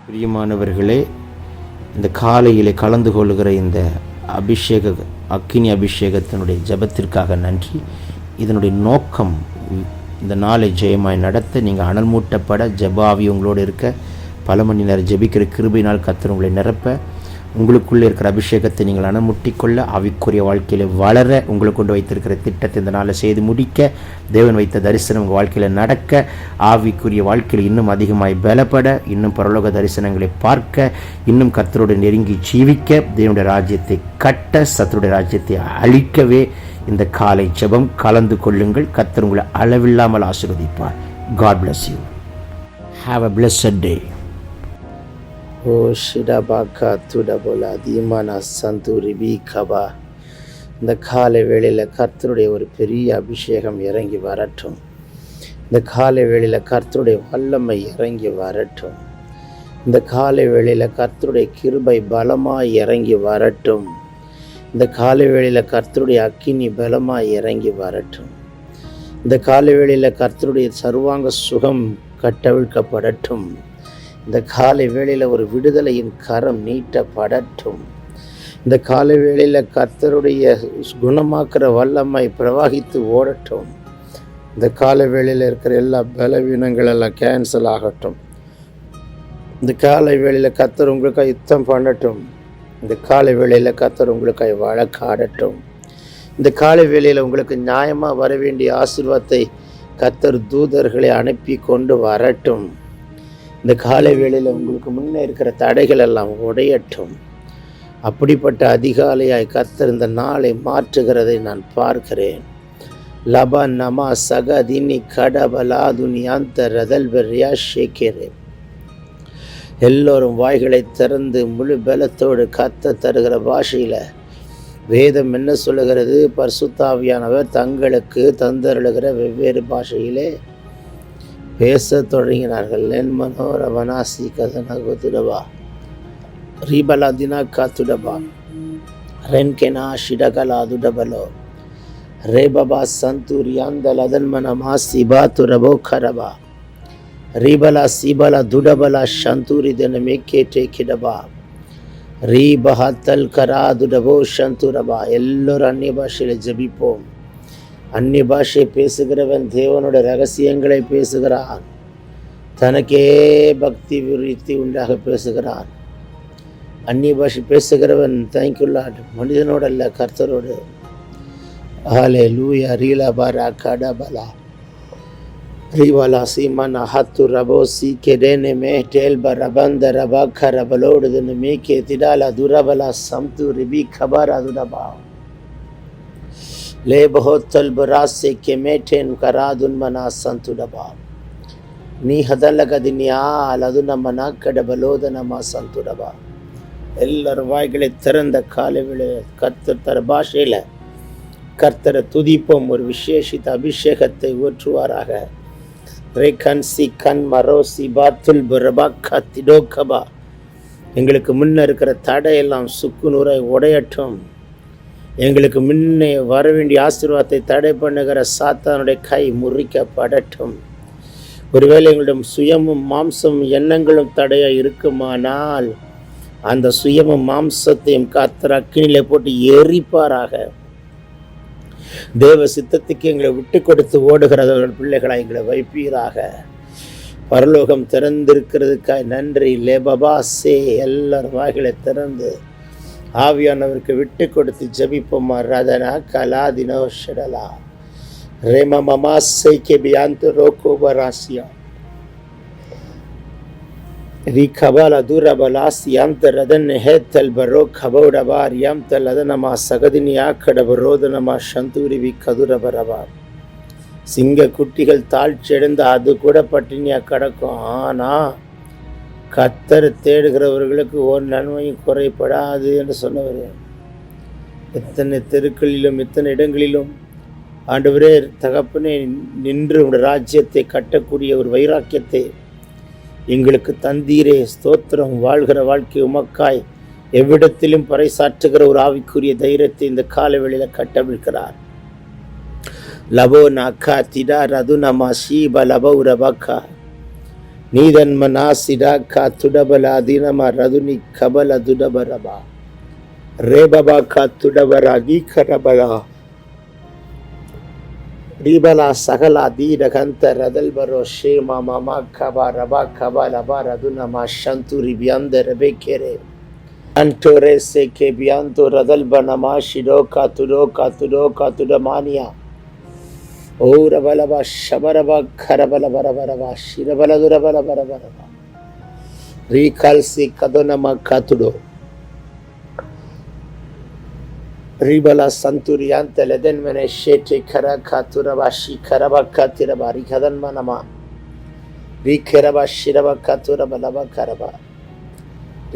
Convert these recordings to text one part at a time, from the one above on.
பிரியமானவர்களே, இந்த காலையிலே கலந்து கொள்கிற இந்த அக்கினி அபிஷேகத்தினுடைய ஜெபத்திற்காக நன்றி. இதனுடைய நோக்கம் இந்த நாளை ஜெயமாய் நடத்த, நீங்கள் அனல் மூட்டப்பட, ஜெபாவி உங்களோடு இருக்க, பல மணி நேரம் ஜெபிக்கிற கிருபையினால் கர்த்தர் உங்களை நிரப்ப, உங்களுக்குள்ளே இருக்கிற அபிஷேகத்தை நீங்கள் அனமுட்டிக்கொள்ள, ஆவிக்குரிய வாழ்க்கையில் வளர, உங்களுக்கு கொண்டு வைத்திருக்கிற திட்டத்தை இந்த நாளில் செய்து முடிக்க, தேவன் வைத்த தரிசனம் உங்கள் வாழ்க்கையில் நடக்க, ஆவிக்குரிய வாழ்க்கையில் இன்னும் அதிகமாய் பலப்பட, இன்னும் பரலோக தரிசனங்களை பார்க்க, இன்னும் கர்த்தரோடு நெருங்கி ஜீவிக்க, தேவனுடைய ராஜ்யத்தை கட்ட, சத்துருடைய ராஜ்யத்தை அழிக்கவே இந்த காலை ஜெபம் கலந்து கொள்ளுங்கள். கர்த்தர் உங்களை அளவில்லாமல் ஆசீர்வதிப்பார். God bless you. Have a blessed day. ஓ ஷிடபாக்கா துடபோலா தீமானா சந்தூரி பி கபா. இந்த காலை வேளையில் கர்த்தருடைய ஒரு பெரிய அபிஷேகம் இறங்கி வரட்டும். இந்த காலை வேளையில் கர்த்தருடைய வல்லமை இறங்கி வரட்டும். இந்த காலை வேளையில் கர்த்தருடைய கிருபை பலமாய் இறங்கி வரட்டும். இந்த காலை வேளையில் கர்த்தருடைய அக்கினி பலமாய் இறங்கி வரட்டும். இந்த காலை வேளையில் கர்த்தருடைய சர்வாங்க சுகம் கட்டவிழ்க்கப்படட்டும். இந்த காலை வேளையில் ஒரு விடுதலையின் கரம் நீட்டப்படட்டும். இந்த காலை வேளையில் கர்த்தருடைய குணமாக்குற வல்லமை பிரவாகித்து ஓடட்டும். இந்த காலை வேளையில் இருக்கிற எல்லா பலவீனங்கள் எல்லாம் கேன்சல் ஆகட்டும். இந்த காலை வேளையில் கர்த்தர் உங்களுக்காக யுத்தம் பண்ணட்டும். இந்த காலை வேளையில் கர்த்தர் உங்களுக்காக வழக்காடட்டும். இந்த காலை வேளையில் உங்களுக்கு நியாயமாக வர வேண்டிய ஆசீர்வாதத்தை கர்த்தர் தூதர்களை அனுப்பி கொண்டு வரட்டும். இந்த காலை வேளையில் உங்களுக்கு முன்னே இருக்கிற தடைகள் எல்லாம் உடையட்டும். அப்படிப்பட்ட அதிகாலையாய் கர்த்தர் இந்த நாளை மாற்றுகிறதை நான் பார்க்கிறேன். லபா நமா சகதினி கடபலாதுனி அந்த ரதல்பெரியா ஷேக்கேரே. எல்லோரும் வாய்களை திறந்து முழு பலத்தோடு கர்த்தர் தருகிற பாஷையில் வேதம் என்ன சொல்லுகிறது? பரிசுத்தாவியானவர் தங்களுக்கு தந்தருளுகிற வெவ்வேறு பாஷையிலே பேச தொடங்கினார்கள். லென் மனோர வனாசி கதனகுதுடபா ரீபலா தினா காத்துடபா ரென்கெனா ஷிடகலா துடபலோ ரேபபா சந்தூரியாந்தல் அதன்மன மாசி பாத்துரபோ கரபா ரீபலா சீபலா துடபலா சந்தூரி தின மேக்கேட்டே கிடபா ரீபஹத்தல் கரா துடபோ சந்தூரபா. எல்லோரும் அந்நிய பாஷையில் ஜபிப்போம். அந்நிய பாஷை பேசுகிறவன் தேவனோட ரகசியங்களை பேசுகிறான். தனக்கே பக்தி விருத்தி உண்டாக பேசுகிறான். அந்நிய பாஷை பேசுகிறவன் தேங்க்யூல்லாட் மனிதனோட அல்ல, கர்த்தரோடு. ஹாலே லூயா ரீலா பாரா கடபலா ரீவாலா சீமன் ஹத்து ரபோ சி கெடேனே மே டேல் பரபந்த ரபா கரபலோடுதுன்னு மேக்கே திடாலா துரபலா சம்து ரிபி கபாரா துடபா ले बहुत तलबरासे के मेटेन करादुन मना संतुडबा நீ ஹதலகதினியா அதுன மனா கடபலோதனமா சந்துடபா. எல்லாரும் வாய்களை திறந்த காலைவில கர்த்தர் தர பாஷையில் கர்த்தரை துதிப்போம். ஒரு விசேஷித்த அபிஷேகத்தை ஊற்றுவாராக. ரேகன் சி கண் மரோசி பாத்துல் பரபாக்கா திடோகபா. எங்களுக்கு முன்ன இருக்கிற தடையெல்லாம் சுக்குநூறாய் உடையட்டும். எங்களுக்கு முன்னே வர வேண்டிய ஆசீர்வாதத்தை தடை பண்ணுகிற சாத்தானுடைய கை முறிக்கப்படட்டும். ஒருவேளை எங்களிடம் சுயமும் மாம்சமும் எண்ணங்களும் தடையாக இருக்குமானால் அந்த சுயமும் மாம்சத்தையும் கர்த்தர் அக்கினியிலே போட்டு எரிப்பாராக. தேவ சித்தத்துக்கு எங்களை விட்டு கொடுத்து ஓடுகிறவர்கள் பிள்ளைகளை எங்களை வைப்பீராக. பரலோகம் திறந்திருக்கிறதுக்காய் நன்றி. லேபபா சே. எல்லாரும் வாய்களை திறந்து ஆவியானவருக்கு விட்டு கொடுத்து ஜபிப்போமா. ரதனா கலாதினோ ஷடலா ரேம மமாசை கெபியாந்து ரோகோபராசியா ரிகபாலா துரபலாசி யாந்த ரதன் ஹேத்தல் பரோ கபோடபார் யாம்தல் அதனமா சகதினி ஆக்கடபரோதனமா சந்தூரிவி கதுரபரபா. சிங்க குட்டிகள் தாழ்ச்சியடைந்து அது கூட பட்டினியாக கிடக்கும். ஆனால் கர்த்தர் தேடுகிறவர்களுக்கு ஒரு நன்மையும் குறைபடாது என்று சொன்னவர். எத்தனை தெருக்களிலும் எத்தனை இடங்களிலும் ஆண்டவரே தகப்பனே நின்று உடைய ராஜ்யத்தை கட்டக்கூடிய ஒரு வைராக்கியத்தை எங்களுக்கு தந்தீரே. ஸ்தோத்திரம். வாழ்கிற வாழ்க்கை உமக்காய் எவ்விடத்திலும் பறைசாற்றுகிற ஒரு ஆவிக்குரிய தைரியத்தை இந்த கால வேளையில் கட்டவிழ்க்கிறார். லபோ நாக்கா திடா ரது நமா ஷீப லபௌ ரபக்கா நீதன்மனாசிடா காத்துடபல அதினம ரதுனி கபல துடபரபா ரேபபா காத்துடபரா கீகரபலா ரீபலா சகலா தீரகந்த ரதல்பரோ ஷேமா மாமா கபா ரபா கபா லபா ரதுனமா சந்துரி பியந்த ரபேக்கேரே அன்டோரே சேகே பியாந்தோ ரதல்பனமா ஷிடோ காத்துடமானியா ஓ ரபலபா ஷபரபா கரபல பரபரபா ஷிரபலதுரபல பரபரபா ரீகால்சி கதோனமா காத்துடோ ரீபலா சந்துரியாந்த லெதன்மனே ஷேட்டே கர காத்துரபா ஷிகரபா காத்திரபா ரிகதன்மனமா ரீகரபா ஷிரபா காத்துரபலபா கரபா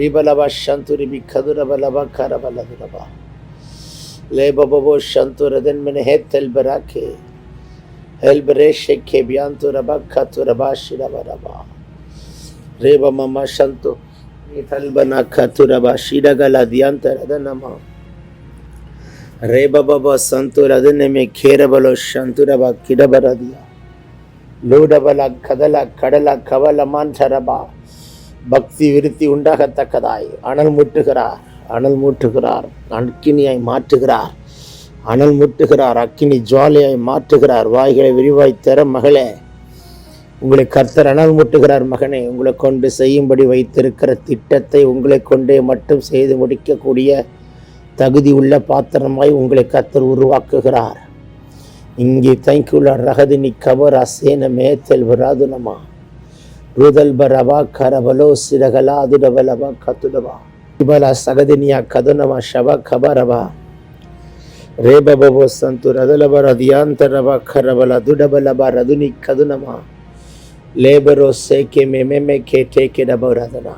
ரீபலபா சந்துரிபி கதுரபலபா கரபலதுரபா லேபபோ சந்துரதன்மனே ஹேத்தல் பராக்கே Elbreshe bianturaba katuraba shirabaraba reba mama shanto nitalbana katuraba shiragala diantaradanama reba baba santuradane kherabalo shanturaba kidabaradia lodabala kadala kadala kavala mantaraba பக்தி விருத்தி உண்டாகத்தக்கதாய் அனல் மூட்டுகிறார் அக்கினியாய் மாற்றுகிறார் அனல் முட்டுகிறார் அக்கினி ஜுவாலையாய் மாற்றுகிறார் வாய்களை விரிவாய் தர மகளே உங்களை கர்த்தர் அனல் முட்டுகிறார் மகனே உங்களை கொண்டு செய்யும்படி வைத்திருக்கிற திட்டத்தை உங்களை கொண்டே மட்டும் செய்து முடிக்கக்கூடிய தகுதி உள்ள பாத்திரமாய் உங்களை கர்த்தர் உருவாக்குகிறார் இங்கே தைக்குள்ள ரகதினி கபர் அசேன மேத்தல் வராதுனமா ருதல் பரபா கரபலோ சிறகலா அதுடபலபா கத்துடபா இபலா சகதினியா கதுனமா ஷபா கபரபா ரேபபோ சந்து ரதலபர தியாந்தரபா கரபல துடபலபா ரதுனி கதுனமா லேபரோ சேகே மெமெமே கேட்டே கெடபரதனா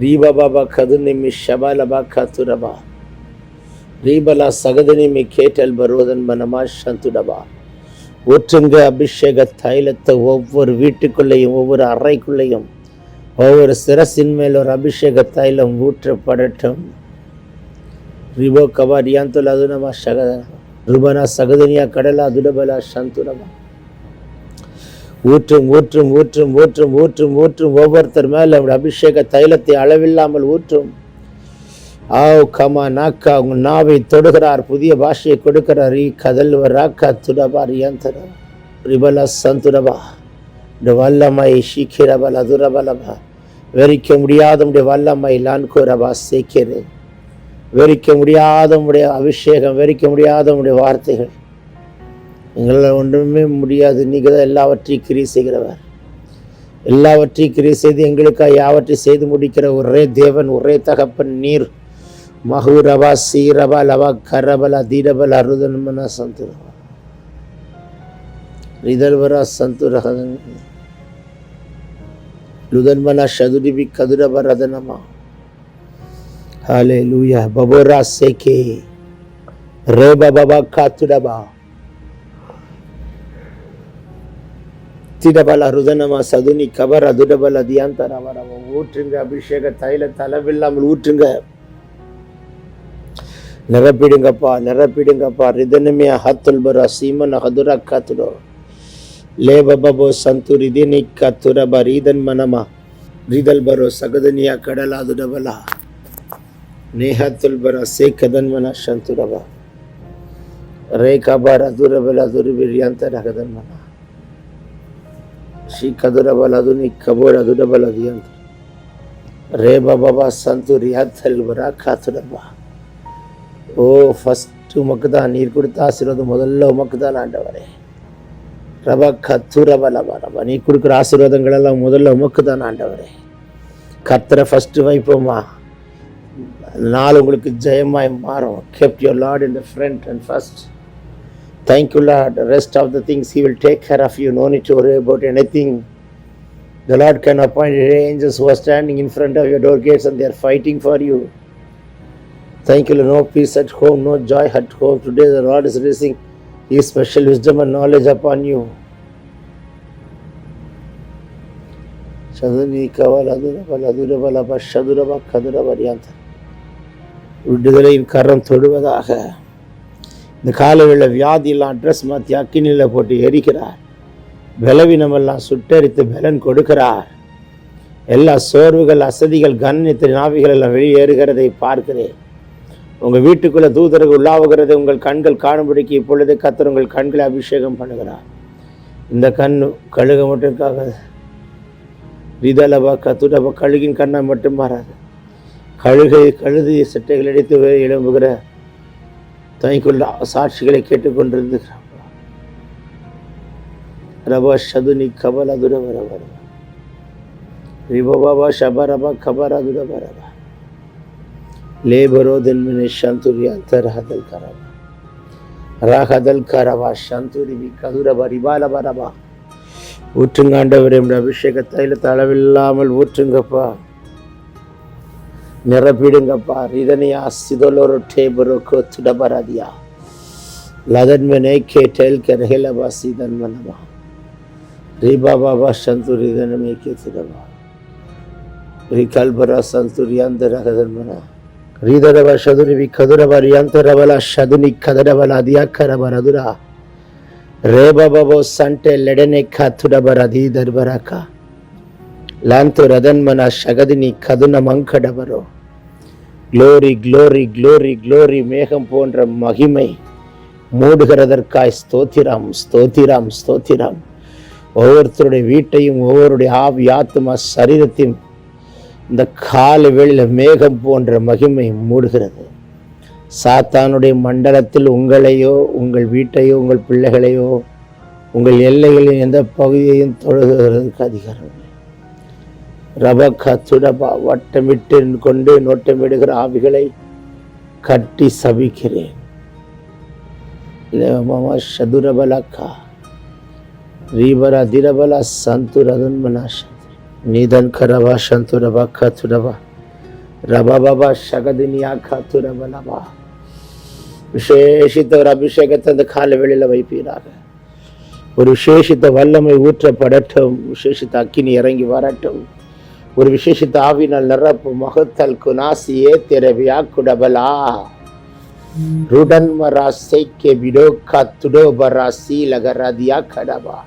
ரீபபா கதுனிமி ஷபலபா கத்துரபா ரீபலா சகதினிமி கேட்டல் பரோதன் மனமா சந்துடபா ஊற்றுங்க அபிஷேக தைலத்தை ஒவ்வொரு வீட்டுக்குள்ளேயும் ஒவ்வொரு அறைக்குள்ளேயும் ஒவ்வொரு சிரசின் மேல் ஒரு அபிஷேக தைலம் ஊற்றப்படட்டும் ரிபோ கபா ரியாந்துல அதுனமா சகத ருபனா சகதனியா கடலா துடபலா சந்துனமா ஊற்றும் ஊற்றும் ஊற்றும் ஊற்றும் ஊற்றும் ஊற்றும் ஒவ்வொருத்தர் மேல அபிஷேக தைலத்தை அளவில்லாமல் ஊற்றும் ஆவ் கமா நாக்கா உங்க நாவை தொடுகிறார் புதிய பாஷையை கொடுக்கிறார் கதல்வராக்கா துடபா ரியாந்தர ரிபலா சந்துடபா இந்த வல்லமை ஷீக்கிரபலா துரபலபா வெறிக்க முடியாத வல்லமை லான்கோரபா சேக்கிறே வெறிக்க முடியாத உடைய அபிஷேகம் வெறிக்க முடியாத உடைய வார்த்தைகள் எங்களால் ஒன்றுமே முடியாது. நீங்கள் தான் எல்லாவற்றையும் கிரியை செய்கிறவர். எல்லாவற்றையும் கிரியை செய்து எங்களுக்காக யாவற்றையும் செய்து முடிக்கிற ஒரே தேவன், ஒரே தகப்பன் நீர். மஹூரபா சீரபா லபா கரபலா தீரபலா அருதன்மனா சந்துரபா ரிதல்வரா சந்துரகதன் லுதன்மனா ஷதுரிபி கதுரபா ரதனமா. ஹalleluya. பபோரா சேகே ரேபா பபா காத்துடபா திடபல ருதனமா சதுனி கபர துடபல தியாந்தரவரவ. ஊற்றுங்க அபிஷேக தைல தளவில்லாமல் ஊற்றுங்க, நிரப்பிடுங்கப்பா, நிரப்பிடுங்கப்பா. ரிதனமே ஹத்துல்பரா சீமன் ஹதுரா காத்துடோ லேபபோ சந்து ரிதினி கத்துரபா ரீதன் மனமா ரிதல்பரோ சகதனியா கடலா துடபலா நேஹத்துல்பரா சேகதன்மனா சந்துரபா ரேகபரா துரபலா துருபிரியாந்தரகதன்மனா ஷீகதுரபலா துனி கபோரா துடபலா தியாந்த ரேபபா சந்து ரியாத்தல்பரா காத்துடபா. ஓ ஃபஸ்ட்டு உமக்கு தான் நீர் கொடுத்த ஆசீர்வாதம் முதல்ல உமக்கு தான் ஆண்டவரே. ரபா கத்துரபலபா ரபா நீ கொடுக்குற ஆசீர்வாதங்கள் எல்லாம் முதல்ல உமக்கு தான் ஆண்டவரே. கர்த்தரை ஃபஸ்ட்டு வைப்போமா, நாள் உங்களுக்கு ஜெயமாய் மாறும். kept your Lord in the front and first. Thank you Lord. The rest of the things he will take care of you. No need to worry about anything. The Lord can appoint angels who are standing in front of your door gates and they are fighting for you. Thank you Lord. No peace at home, no joy at home. Today the Lord is releasing his special wisdom and knowledge upon you. Shaduni kavala durabala durabala bashaduraba kaduraba riyanta. விடுதலையின் கரம் தொடுவதாக. இந்த காலையில் வியாதியெல்லாம் address மாற்றி அக்கினியில் போட்டு எரிக்கிறார். பலவீனமெல்லாம் சுட்டரித்து பலன் கொடுக்கிறார். எல்லா சோர்வுகள், அசதிகள், கண்ணியத்தின் ஆவிகள் எல்லாம் வெளியேறுகிறதை பார்க்கிறேன். உங்கள் வீட்டுக்குள்ளே தூதர்கள் உள்ளாவுகிறது உங்கள் கண்கள் காணும்படிக்கு இப்பொழுது கர்த்தர் உங்கள் கண்களை அபிஷேகம் பண்ணுகிறார். இந்த கண் கழுக மட்டும் இருக்காக, ரிதலபா கத்துடபா, கழுகின் கண்ணை மட்டும் மாறாது. கழுதி சட்டைகள் அடித்து எழும்புகிற தனிக்குள்ள சாட்சிகளை கேட்டுக்கொண்டிருந்துகிறார். ரபா ஷதுனி கபல துரவரவர ரிபபாபா ஷபரபா கபரதுரவரவா லேபரோ தென்மினே சந்துரியாந்தர் ஹதல் கரவா ராகதல் கரவா சந்துரிவி கதுரவா ரிபாலபரவா. ஊற்றுங்க ஆண்டவரே, அபிஷேக தைலத்தை அளவில்லாமல் ஊற்றுங்கப்பா, நிரப்பிடுங்கப்பா. ரிதனியா சிதலோரோ டேபரோ கோத்துடபராதியா லதன்மனே கேட்டல் கரஹலபா சீதன்மனபா ரிபாபாபா சந்துரிதனமே கேத்துடபா ரிகல்பரா சந்துரியாந்தரகதன்மனா ரிதரவா சதுரிவி கதுரவா ரியாந்தரவலா சதுனி கதரவலா தியாக்கரவரதுரா ரேபாபாபோ சண்டே லெடனே காத்துடபரதி தர்பராக்கா லாந்து ரதன்மனா சகதினி கதுன மங்கடவரோ. Glory glory glory glory. மேகம் போன்ற மகிமை மூடுகிறதற்காய் ஸ்தோத்திரம் ஸ்தோத்திரம் ஸ்தோத்திரம். ஒவ்வொருத்தருடைய வீட்டையும் ஒவ்வொருடைய ஆவி ஆத்மா சரீரத்தையும் இந்த காலை வேளையில் மேகம் போன்ற மகிமை மூடுகிறது. சாத்தானுடைய மண்டலத்தில் உங்களையோ உங்கள் வீட்டையோ உங்கள் பிள்ளைகளையோ உங்கள் எல்லைகளின் எந்த பகுதியையும் தொழுகிறதுக்கு அதிகாரம் இல்லை. ரபக்கா துடபா, வட்டமிட்டு கொண்டு நோட்டமிடுகிற ஆவிகளை கட்டி சபிக்கிறேன். சதுரபலக்கா ரீபரா திரபலா சந்துரதன்மனா நீதன் கரவா சந்துரபா கத்துரபா ரபாபா சகதினியா கத்துரபலபா. விசேஷித்த ஒரு அபிஷேகத்தை அந்த கால வெளியில் வைப்பீராக. ஒரு விசேஷித்த வல்லமை ஊற்றப்படட்டும், விசேஷித்த அக்கினி இறங்கி வரட்டும், ஒரு விசேஷித்த ஆவினால் நிரப்பு. மகத்தல் குனாசியே திரவியா குடபலா ருடன் மராசைக்கே விடோ கத்துடோ பராசி லகராதியா கடபா.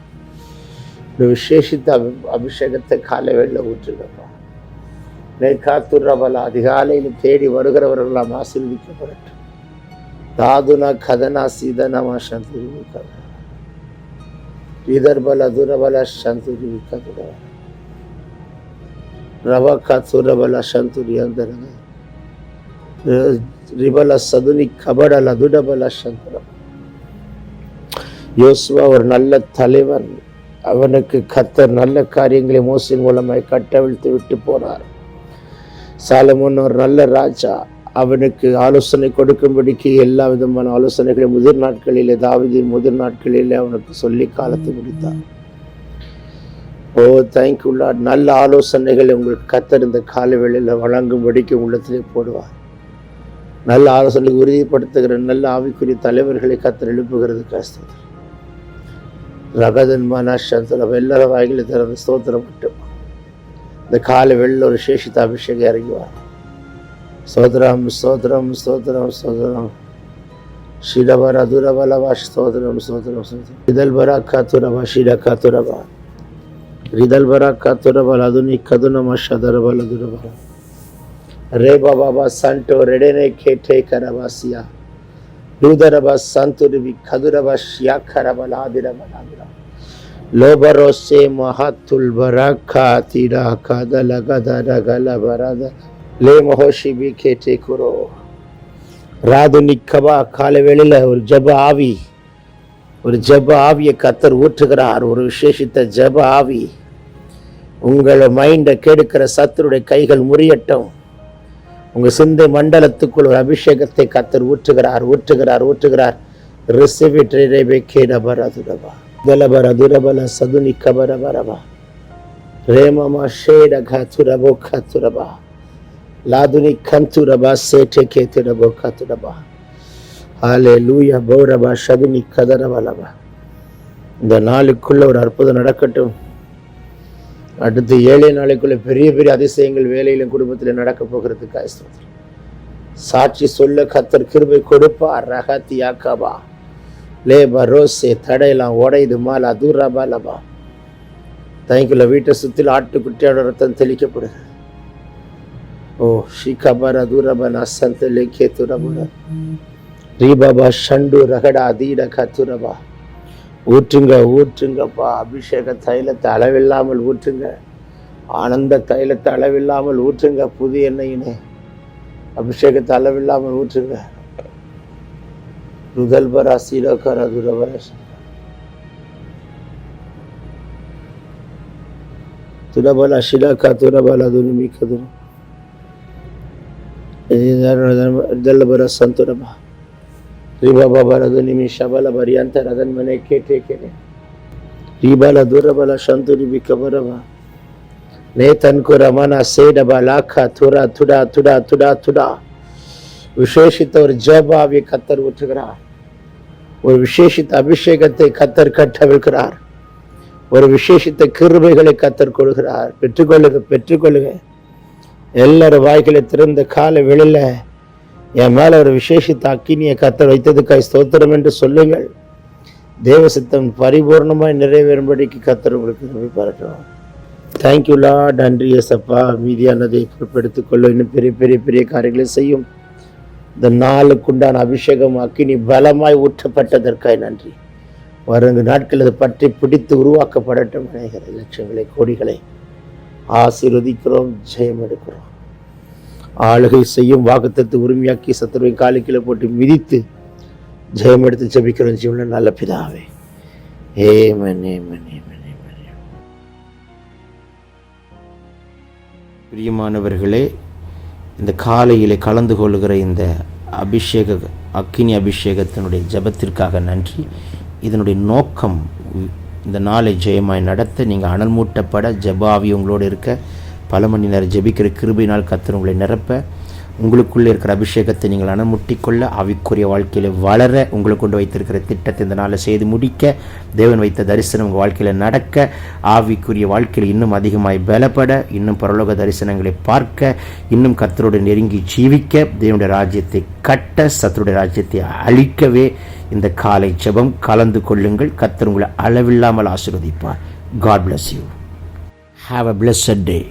ஒரு விசேஷித்த அபிஷேகத்தை காலை வெளில ஊற்றுங்கப்பா. காத்துரபலா, அதிகாலையில் தேடி வருகிறவர்களாம் ஆசீர்வதிக்கப்படட்டும். தாதுனா கதனா சீதனமா சந்துரி கத இதர்பல துரபல சந்துரி கதுர ரவக்கா துரபல சந்துரி அந்த ரிபல சதுனி கபடல துடபல சந்துரம். யோசுவா ஒரு நல்ல தலைவன். அவனுக்கு கர்த்தர் நல்ல காரியங்களை மோசையின் மூலமாய் கட்டவிழ்த்து விட்டு போனார். சாலமோன் ஒரு நல்ல ராஜா. அவனுக்கு ஆலோசனை கொடுக்கும்படிக்கு எல்லா விதமான ஆலோசனைகளையும் முதிர் நாட்களிலே, தாவீதின் முதிர் நாட்களிலே அவனுக்கு சொல்லி காலத்தை முடித்தார். ஓ தேங்க்யூ லார்ட். நல்ல ஆலோசனைகளை உங்களுக்கு கர்த்தர் இந்த கால வேளையில் வழங்கும்படிக்கு உள்ளத்திலே போடுவார். நல்ல ஆலோசனை உறுதிப்படுத்துகிற நல்ல ஆவிக்குரிய தலைவர்களை கர்த்தர் எழுப்புகிறது. கஷ்டம் ரகதன்மானா சந்தலம் எல்லார வாய்களை திறந்து ஸ்தோத்திரம் மட்டும். இந்த கால வெளியில் ஒரு சேஷித்த அபிஷேகம் இறங்குவார். ஸ்தோத்திரம் ஸ்தோத்திரம் ஸ்தோத்திரம் ஸ்தோத்திரம். ஷிடபரா துரபலவா ஸ்தோத்திரம் ஸ்தோத்திரம் ஸ்தோத்திரம். ரிதல்பரா காத்துரபா ஷிட காத்துரபா ரிதல்பரா காத்துரபா அதுனி கதுனமா ஷதரபல துரபரா ரேபா பாபா சண்டோ ரெடனே கேட்டே கரவாசியா தூதரபா சந்துருவி கதுரபா ஷியா கரபலா திரபலா லோபரோசே மஹத்துல் பரக்கா திரா கதல கதர கல பரத லே மஹோஷிபி கேட்டே குரோ. ராது நிக்கபா. கால வேளையில் ஒரு ஜப ஆவியை கர்த்தர் ஊற்றுகிறார். ஒரு விசேஷித்த ஜப ஆவி. உங்களை மைண்டை கெடுக்கிற சத்துருடைய கைகள் முறியட்டும். உங்க சிந்தை மண்டலத்துக்குள் ஒரு அபிஷேகத்தை கர்த்தர் ஊற்றுகிறார் ஊற்றுகிறார் ஊற்றுகிறார். Receive it ரேபே கேடபரதுரபா தலபரதுரபல சதுனி கபரபரபா ரேமமா ஷேட கதுரபோ கதுரபா லாதுனி கந்துரபா சேட்டே கேதுரபோ கதுரபா. ஹல்லேலூயா. பௌரபா சதுனி கதரபலபா. இந்த நாளுக்குள்ள ஒரு அற்புதம் நடக்கட்டும். அடுத்து 7 நாளைக்குள்ள பெரிய பெரிய அதிசயங்கள் வேலையிலும் குடும்பத்தில் நடக்க போகிறதுக்கு சாட்சி சொல்ல கர்த்தர் கிருபை கொடுப்பார். ரகத்தியாக்கபா லே பரோசே தடையெல்லாம் உடையுது மாலா தூரபாலபா தேங்க்யூல வீட்டை சுற்றில் ஆட்டுக்குட்டியோட ரத்தம் தெளிக்கப்படுது. ஓ ஷிகபர துரபன சந்தலே கேத்துரபுர ரீபாபா ஷண்டு ரகடா தீட கத்துரபா. ஊற்றுங்க ஊற்றுங்கப்பா, அபிஷேக தைலத்தை அளவில்லாமல் ஊற்றுங்க, ஆனந்த தைலத்தை அளவில்லாமல் ஊற்றுங்க, புதிய எண்ணெயினே அபிஷேகத்தை அளவில்லாமல் ஊற்றுங்க. ருதல்பரா சீலோகர துரபர துரபல ஷிலகா துரபல துனிமிக்கது ದಲ್ಲಬರ ಸಂತುರಬ ರಿಬಾಬ ಬರದು ನಿಮಿಷ ಬಲ ಬರಿಯಂತ ರದನ್ ಮನೆ ಕೇಟೆ ಕೆನೆ ರಿಬಲ ದುರಬಲ ಶಂತುರಿ ಬಿಕಬರಬ ನೇತನ್ಕು ರಮನ ಸೇಡಬ ಲಾಖ ತುರ ತುಡ ತುಡ ತುಡ ತುಡ. விசேஷித்த ஒரு ஜெபாவியை கத்தர் ஊற்றுகிறார். ஒரு விசேஷித்த அபிஷேகத்தை கத்தர் கட்டவிழ்கிறார். ஒரு விசேஷித்த கிருபைகளை கத்தர் கொடுக்கிறார். பெற்றுக்கொள்ளுங்க பெற்றுக்கொள்ளுங்க. எல்லாரும் வாய்களை திறந்த கால வெளியில என் மேல ஒரு விசேஷித்த அக்கினியை கத்தர் வைத்ததுக்காய் ஸ்தோத்திரம் என்று சொல்லுங்கள். தேவ சித்தம் பரிபூர்ணமாய் நிறைவேறும்படிக்கு கத்தர் உங்களுக்கு நம்பி பாராட்டுறோம். Thank you Lord. நன்றி ஏசப்பா. மீதியானதை பொறுப்பெடுத்துக் கொள்ள இன்னும் பெரிய பெரிய பெரிய காரியங்களை செய்யும். இந்த நாளுக்குண்டான அபிஷேகம் அக்கினி பலமாய் ஊற்றப்பட்டதற்காய் நன்றி. வருங்க நாட்கள் அதை பற்றி பிடித்து உருவாக்கப்படட்டும். அநேக லட்சங்களை கோடிகளை ஆசீர்வதிக்கிறோம், ஜெயம் எடுக்கிறோம். ஆளுகை செய்யும் வாக்குத்தத்தை உரிமையாக்கி சத்துருவை காலுக்கீழே போட்டு மிதித்து ஜெயம் எடுத்து ஜெபிக்கிறோம் ஜீவன நல்ல பிதாவே. Yemen Yemen Yemen Yemen. பிரியமானவர்களே, இந்த காலையிலே கலந்து கொள்கிற இந்த அக்கினி அபிஷேகத்தினுடைய ஜெபத்திற்காக நன்றி. இதனுடைய நோக்கம் இந்த நாளை ஜெயமாய் நடத்த, நீங்கள் அனல் மூட்டப்பட, ஜெபாவி உங்களோடு இருக்க, பல மணி நேரம் ஜெபிக்கிற கிருபையினால் கர்த்தர் உங்களை நிரப்ப, உங்களுக்குள்ளே இருக்கிற அபிஷேகத்தை நீங்கள் அனல் முட்டிக்கொள்ள, ஆவிக்குரிய வாழ்க்கையில் வளர, உங்களுக்கு கொண்டு வைத்திருக்கிற திட்டத்தை இந்த நாளை செய்து முடிக்க, தேவன் வைத்த தரிசனம் உங்கள் வாழ்க்கையில் நடக்க, ஆவிக்குரிய வாழ்க்கையில் இன்னும் அதிகமாய் பலப்பட, இன்னும் பரலோக தரிசனங்களை பார்க்க, இன்னும் கர்த்தரோடு நெருங்கி ஜீவிக்க, தேவனுடைய ராஜ்யத்தை கட்ட, சத்துருடைய ராஜ்யத்தை அழிக்கவே இந்த காலை ஜெபம் கலந்து கொள்ளுங்கள். கர்த்தர் உங்களை அளவில்லாமல் ஆசீர்வதிப்பார். God bless you. Have a blessed day.